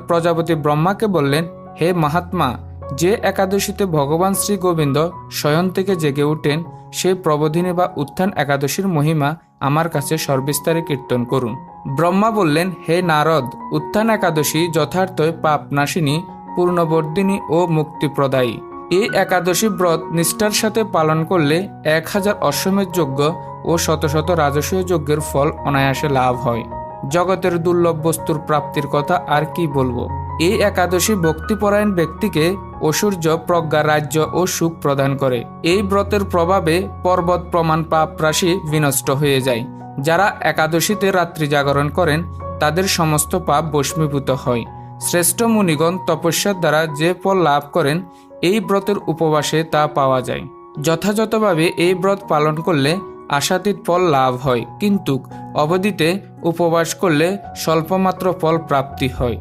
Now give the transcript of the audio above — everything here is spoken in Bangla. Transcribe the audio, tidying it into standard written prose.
প্রজাপতি ব্রহ্মাকে বললেন, হে মহাত্মা, যে একাদশীতে ভগবান শ্রী গোবিন্দ শয়ন থেকে জেগে উঠেন সেই প্রবোধিনী বা উত্থান একাদশীর মহিমা আমার কাছে সর্বিস্তারে কীর্তন করুন। ব্রহ্মা বললেন, হে নারদ, উত্থান একাদশী যথার্থই পাপ নাশিনী, পূর্ণবর্ধিনী ও মুক্তিপ্রদায়ী। এই একাদশী ব্রত নিষ্ঠার সাথে পালন করলে 1000 অশ্বমেধ যজ্ঞ ও শত শত রাজসূয় যজ্ঞের ফল অনায়াসে লাভ হয়। জগতের দুর্লভ বস্তুর প্রাপ্তির কথা আর কি বলবো। এই একাদশী ভক্তিপরায়ণ ব্যক্তিকে ঐশ্বর্য, প্রজ্ঞা, রাজ্য ও সুখ প্রদান করে। এই ব্রতের প্রভাবে পর্বত প্রমাণ পাপ রাশি বিনষ্ট হয়ে যায়। যারা একাদশীতে রাত্রি জাগরণ করেন তাদের সমস্ত পাপ ভস্মীভূত হয়। শ্রেষ্ঠ মুনিগণ তপস্যার দ্বারা যে ফল লাভ করেন এই ব্রতের উপবাসে তা পাওয়া যায়। যথাযথভাবে এই ব্রত পালন করলে আশাতীত ফল লাভ হয়, কিন্তু অবধিতে উপবাস করলে স্বল্পমাত্র ফল প্রাপ্তি হয়।